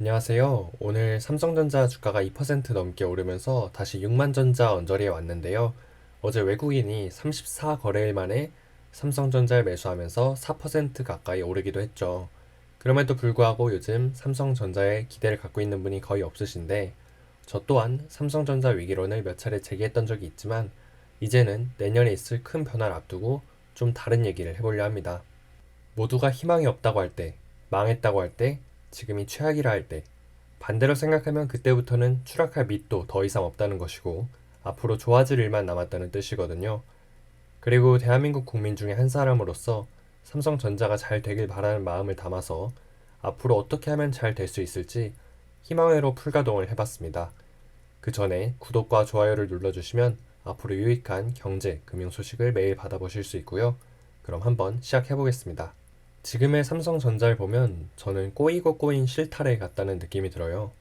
안녕하세요. 오늘 삼성전자 주가가 2% 넘게 오르면서 다시 6만전자 언저리에 왔는데요. 어제 외국인이 34거래일 만에 삼성전자를 매수하면서 4% 가까이 오르기도 했죠. 그럼에도 불구하고 요즘 삼성전자에 기대를 갖고 있는 분이 거의 없으신데, 저 또한 삼성전자 위기론을 몇 차례 제기했던 적이 있지만, 이제는 내년에 있을 큰 변화를 앞두고 좀 다른 얘기를 해보려 합니다. 모두가 희망이 없다고 할 때, 망했다고 할 때, 지금이 최악이라 할 때, 반대로 생각하면 그때부터는 추락할 밑도 더 이상 없다는 것이고, 앞으로 좋아질 일만 남았다는 뜻이거든요. 그리고 대한민국 국민 중에 한 사람으로서 삼성전자가 잘 되길 바라는 마음을 담아서 앞으로 어떻게 하면 잘 될 수 있을지 희망회로 풀가동을 해봤습니다. 그 전에 구독과 좋아요를 눌러주시면 앞으로 유익한 경제, 금융 소식을 매일 받아보실 수 있고요. 그럼 한번 시작해보겠습니다. 지금의 삼성전자를 보면 저는 꼬이고 꼬인 실타래 같다는 느낌이 들어요.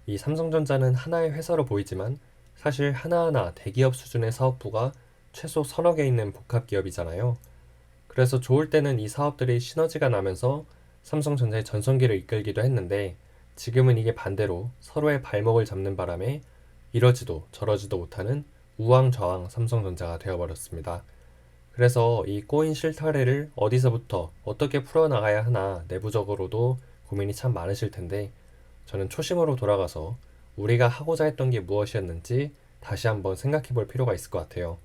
이 삼성전자는 하나의 회사로 보이지만 사실 하나하나 대기업 수준의 사업부가 최소 서너 개 있는 복합기업이잖아요. 그래서 좋을 때는 이 사업들이 시너지가 나면서 삼성전자의 전성기를 이끌기도 했는데 지금은 이게 반대로 서로의 발목을 잡는 바람에 이러지도 저러지도 못하는 우왕좌왕 삼성전자가 되어버렸습니다. 그래서 이 꼬인 실타래를 어디서부터 어떻게 풀어나가야 하나 내부적으로도 고민이 참 많으실 텐데 저는 초심으로 돌아가서 우리가 하고자 했던 게 무엇이었는지 다시 한번 생각해 볼 필요가 있을 것 같아요.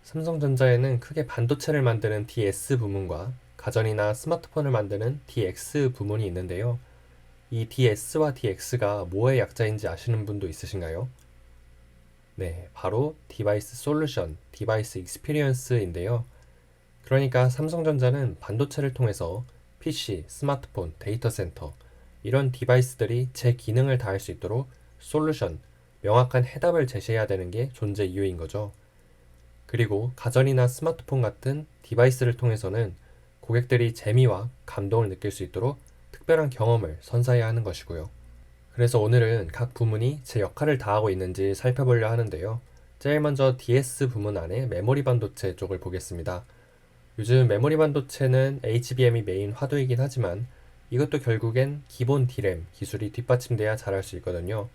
삼성전자에는 크게 반도체를 만드는 DS 부문과 가전이나 스마트폰을 만드는 DX 부문이 있는데요. 이 DS와 DX가 뭐의 약자인지 아시는 분도 있으신가요? 네, 바로 디바이스 솔루션, 디바이스 익스피리언스인데요. 그러니까 삼성전자는 반도체를 통해서 PC, 스마트폰, 데이터 센터 이런 디바이스들이 제 기능을 다할 수 있도록 솔루션, 명확한 해답을 제시해야 되는 게 존재 이유인 거죠. 그리고 가전이나 스마트폰 같은 디바이스를 통해서는 고객들이 재미와 감동을 느낄 수 있도록 특별한 경험을 선사해야 하는 것이고요. 그래서 오늘은 각 부문이 제 역할을 다하고 있는지 살펴보려 하는데요. 제일 먼저 DS 부문 안에 메모리 반도체 쪽을 보겠습니다. 요즘 메모리 반도체는 HBM이 메인 화두이긴 하지만 이것도 결국엔 기본 D램 기술이 뒷받침돼야 잘할 수 있거든요.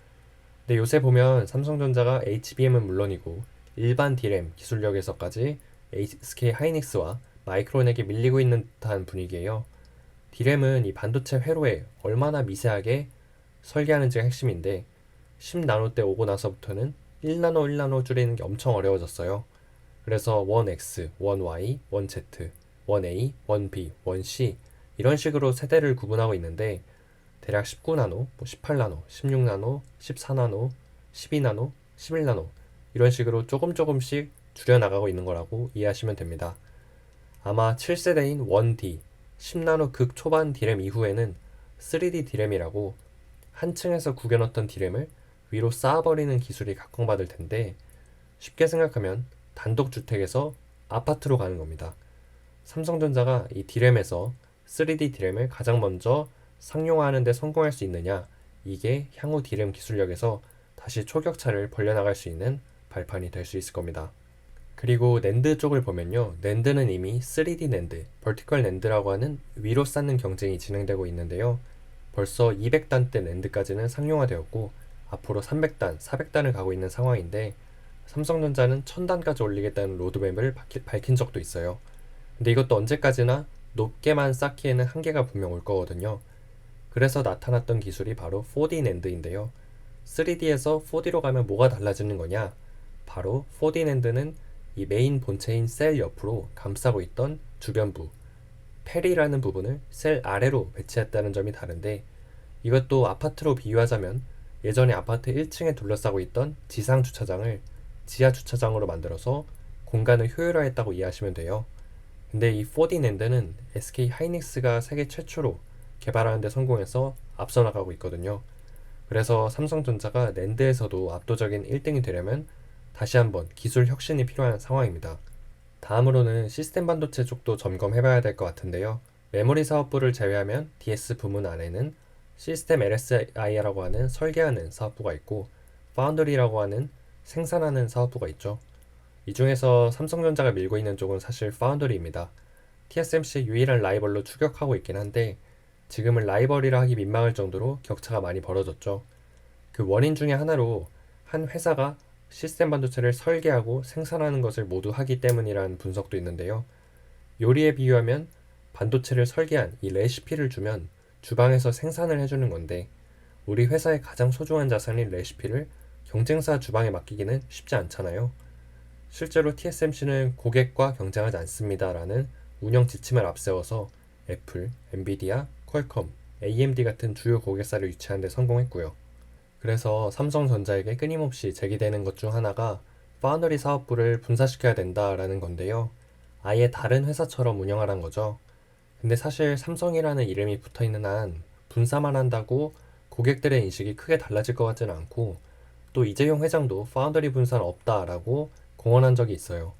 근데 요새 보면 삼성전자가 HBM은 물론이고 일반 D램 기술력에서까지 SK 하이닉스와 마이크론에게 밀리고 있는 듯한 분위기예요. D램은 이 반도체 회로에 얼마나 미세하게 설계하는지가 핵심인데 10나노대 오고 나서부터는 1나노 1나노 줄이는 게 엄청 어려워졌어요. 그래서 1X, 1Y, 1Z, 1A, 1B, 1C 이런 식으로 세대를 구분하고 있는데 대략 19나노, 18나노, 16나노, 14나노, 12나노, 11나노 이런 식으로 조금씩 줄여나가고 있는 거라고 이해하시면 됩니다. 아마 7세대인 1D, 10나노 극 초반 D램 이후에는 3D D램이라고 한 층에서 구겨놓던 D램을 위로 쌓아버리는 기술이 각광받을 텐데 쉽게 생각하면 단독주택에서 아파트로 가는 겁니다. 삼성전자가 이 D램에서 3D D램을 가장 먼저 상용화하는 데 성공할 수 있느냐, 이게 향후 D램 기술력에서 다시 초격차를 벌려나갈 수 있는 발판이 될 수 있을 겁니다. 그리고 낸드 쪽을 보면요. 낸드는 이미 3D 낸드, 버티컬 낸드라고 하는 위로 쌓는 경쟁이 진행되고 있는데요. 벌써 200단대 낸드까지는 상용화되었고 앞으로 300단, 400단을 가고 있는 상황인데 삼성전자는 1000단까지 올리겠다는 로드맵을 밝힌 적도 있어요. 근데 이것도 언제까지나 높게만 쌓기에는 한계가 분명 올 거거든요. 그래서 나타났던 기술이 바로 4D 낸드인데요. 3D에서 4D로 가면 뭐가 달라지는 거냐? 바로 4D 낸드는 이 메인 본체인 셀 옆으로 감싸고 있던 주변부, 페리라는 부분을 셀 아래로 배치했다는 점이 다른데 이것도 아파트로 비유하자면 예전에 아파트 1층에 둘러싸고 있던 지상 주차장을 지하 주차장으로 만들어서 공간을 효율화했다고 이해하시면 돼요. 근데 이 4D 낸드는 SK 하이닉스가 세계 최초로 개발하는 데 성공해서 앞서 나가고 있거든요. 그래서 삼성전자가 낸드에서도 압도적인 1등이 되려면 다시 한번 기술 혁신이 필요한 상황입니다. 다음으로는 시스템 반도체 쪽도 점검해봐야 될 것 같은데요. 메모리 사업부를 제외하면 DS 부문 안에는 시스템 LSI라고 하는 설계하는 사업부가 있고 파운드리라고 하는 생산하는 사업부가 있죠. 이 중에서 삼성전자가 밀고 있는 쪽은 사실 파운드리입니다. TSMC의 유일한 라이벌로 추격하고 있긴 한데 지금은 라이벌이라 하기 민망할 정도로 격차가 많이 벌어졌죠. 그 원인 중에 하나로 한 회사가 시스템 반도체를 설계하고 생산하는 것을 모두 하기 때문이라는 분석도 있는데요. 요리에 비유하면 반도체를 설계한 이 레시피를 주면 주방에서 생산을 해주는 건데 우리 회사의 가장 소중한 자산인 레시피를 경쟁사 주방에 맡기기는 쉽지 않잖아요. 실제로 TSMC는 고객과 경쟁하지 않습니다라는 운영 지침을 앞세워서 애플, 엔비디아, 퀄컴, AMD 같은 주요 고객사를 유치하는 데 성공했고요. 그래서 삼성전자에게 끊임없이 제기되는 것 중 하나가 파운드리 사업부를 분사시켜야 된다라는 건데요. 아예 다른 회사처럼 운영하란 거죠. 근데 사실 삼성이라는 이름이 붙어 있는 한 분사만 한다고 고객들의 인식이 크게 달라질 것 같지는 않고 또 이재용 회장도 파운드리 분사는 없다라고 공언한 적이 있어요.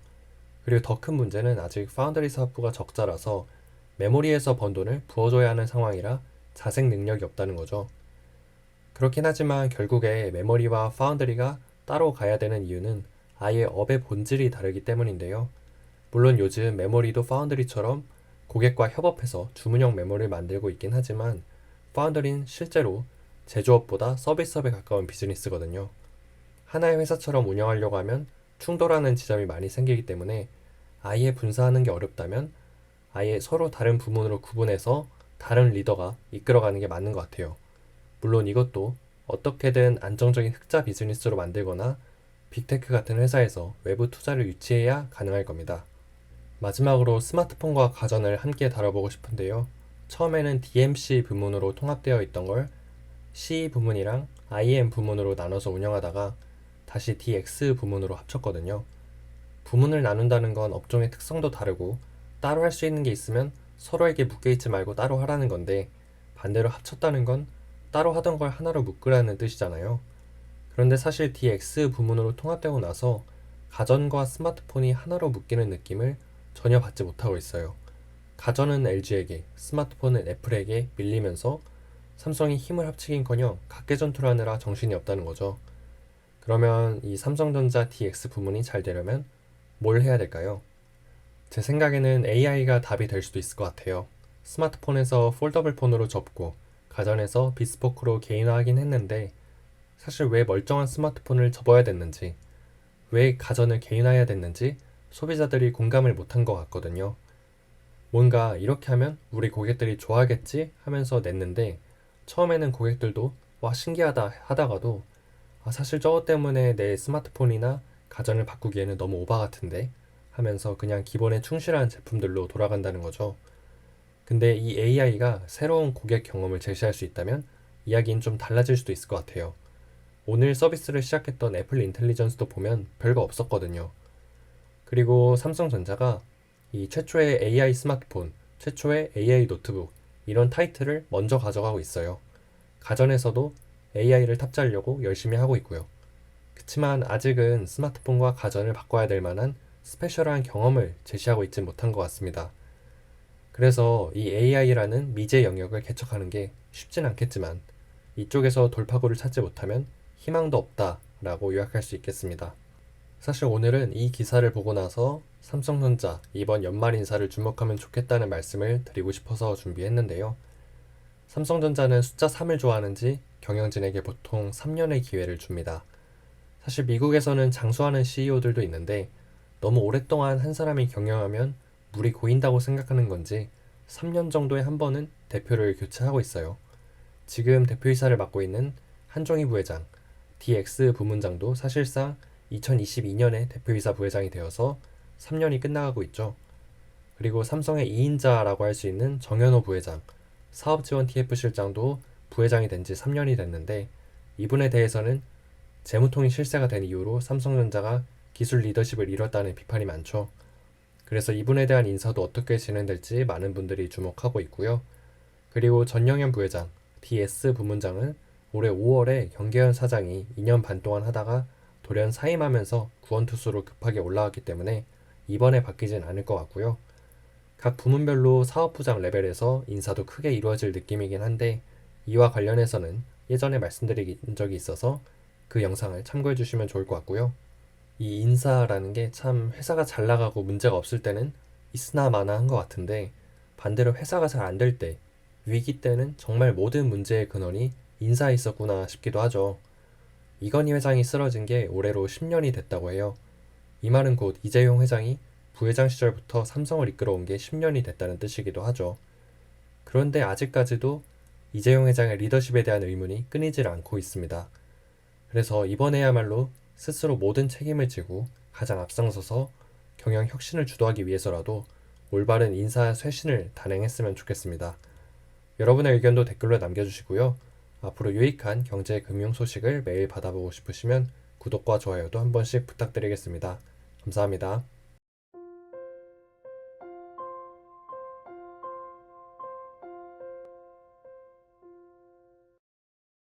그리고 더 큰 문제는 아직 파운드리 사업부가 적자라서 메모리에서 번 돈을 부어줘야 하는 상황이라 자생 능력이 없다는 거죠. 그렇긴 하지만 결국에 메모리와 파운드리가 따로 가야 되는 이유는 아예 업의 본질이 다르기 때문인데요. 물론 요즘 메모리도 파운드리처럼 고객과 협업해서 주문형 메모리를 만들고 있긴 하지만 파운드리는 실제로 제조업보다 서비스업에 가까운 비즈니스거든요. 하나의 회사처럼 운영하려고 하면 충돌하는 지점이 많이 생기기 때문에 아예 분사하는 게 어렵다면 아예 서로 다른 부문으로 구분해서 다른 리더가 이끌어가는 게 맞는 것 같아요. 물론 이것도 어떻게든 안정적인 흑자 비즈니스로 만들거나 빅테크 같은 회사에서 외부 투자를 유치해야 가능할 겁니다. 마지막으로 스마트폰과 가전을 함께 다뤄보고 싶은데요. 처음에는 DMC 부문으로 통합되어 있던 걸 CE 부문이랑 IM 부문으로 나눠서 운영하다가 다시 DX 부문으로 합쳤거든요. 부문을 나눈다는 건 업종의 특성도 다르고 따로 할 수 있는 게 있으면 서로에게 묶여있지 말고 따로 하라는 건데 반대로 합쳤다는 건 따로 하던 걸 하나로 묶으라는 뜻이잖아요. 그런데 사실 DX 부문으로 통합되고 나서 가전과 스마트폰이 하나로 묶이는 느낌을 전혀 받지 못하고 있어요. 가전은 LG에게, 스마트폰은 애플에게 밀리면서 삼성이 힘을 합치긴커녕 각계전투를 하느라 정신이 없다는 거죠. 그러면 이 삼성전자 DX 부문이 잘 되려면 뭘 해야 될까요? 제 생각에는 AI가 답이 될 수도 있을 것 같아요. 스마트폰에서 폴더블 폰으로 접고 가전에서 비스포크로 개인화하긴 했는데 사실 왜 멀쩡한 스마트폰을 접어야 됐는지 왜 가전을 개인화해야 됐는지 소비자들이 공감을 못한 것 같거든요. 뭔가 이렇게 하면 우리 고객들이 좋아하겠지 하면서 냈는데 처음에는 고객들도 와 신기하다 하다가도 사실 저것 때문에 내 스마트폰이나 가전을 바꾸기에는 너무 오바 같은데 하면서 그냥 기본에 충실한 제품들로 돌아간다는 거죠. 근데 이 AI가 새로운 고객 경험을 제시할 수 있다면 이야기는 좀 달라질 수도 있을 것 같아요. 오늘 서비스를 시작했던 애플 인텔리전스도 보면 별거 없었거든요. 그리고 삼성전자가 이 최초의 AI 스마트폰, 최초의 AI 노트북 이런 타이틀을 먼저 가져가고 있어요. 가전에서도 AI를 탑재하려고 열심히 하고 있고요. 그치만 아직은 스마트폰과 가전을 바꿔야 될 만한 스페셜한 경험을 제시하고 있지 못한 것 같습니다. 그래서 이 AI라는 미제 영역을 개척하는 게 쉽진 않겠지만 이쪽에서 돌파구를 찾지 못하면 희망도 없다라고 요약할 수 있겠습니다. 사실 오늘은 이 기사를 보고 나서 삼성전자 이번 연말 인사를 주목하면 좋겠다는 말씀을 드리고 싶어서 준비했는데요. 삼성전자는 숫자 3을 좋아하는지 경영진에게 보통 3년의 기회를 줍니다. 사실 미국에서는 장수하는 CEO들도 있는데 너무 오랫동안 한 사람이 경영하면 물이 고인다고 생각하는 건지 3년 정도에 한 번은 대표를 교체하고 있어요. 지금 대표이사를 맡고 있는 한종희 부회장, DX 부문장도 사실상 2022년에 대표이사 부회장이 되어서 3년이 끝나가고 있죠. 그리고 삼성의 2인자라고 할 수 있는 정현호 부회장, 사업지원 TF 실장도 부회장이 된 지 3년이 됐는데 이분에 대해서는 재무통이 실세가 된 이후로 삼성전자가 기술 리더십을 잃었다는 비판이 많죠. 그래서 이분에 대한 인사도 어떻게 진행될지 많은 분들이 주목하고 있고요. 그리고 전영현 부회장, DS 부문장은 올해 5월에 경계현 사장이 2년 반 동안 하다가 돌연 사임하면서 구원투수로 급하게 올라왔기 때문에 이번에 바뀌진 않을 것 같고요. 각 부문별로 사업부장 레벨에서 인사도 크게 이루어질 느낌이긴 한데 이와 관련해서는 예전에 말씀드린 적이 있어서 그 영상을 참고해 주시면 좋을 것 같고요. 이 인사라는 게 참 회사가 잘 나가고 문제가 없을 때는 있으나 마나 한 것 같은데 반대로 회사가 잘 안 될 때, 위기 때는 정말 모든 문제의 근원이 인사에 있었구나 싶기도 하죠. 이건희 회장이 쓰러진 게 올해로 10년이 됐다고 해요. 이 말은 곧 이재용 회장이 부회장 시절부터 삼성을 이끌어온 게 10년이 됐다는 뜻이기도 하죠. 그런데 아직까지도 이재용 회장의 리더십에 대한 의문이 끊이질 않고 있습니다. 그래서 이번에야말로 스스로 모든 책임을 지고 가장 앞장서서 경영 혁신을 주도하기 위해서라도 올바른 인사 쇄신을 단행했으면 좋겠습니다. 여러분의 의견도 댓글로 남겨주시고요. 앞으로 유익한 경제 금융 소식을 매일 받아보고 싶으시면 구독과 좋아요도 한 번씩 부탁드리겠습니다. 감사합니다.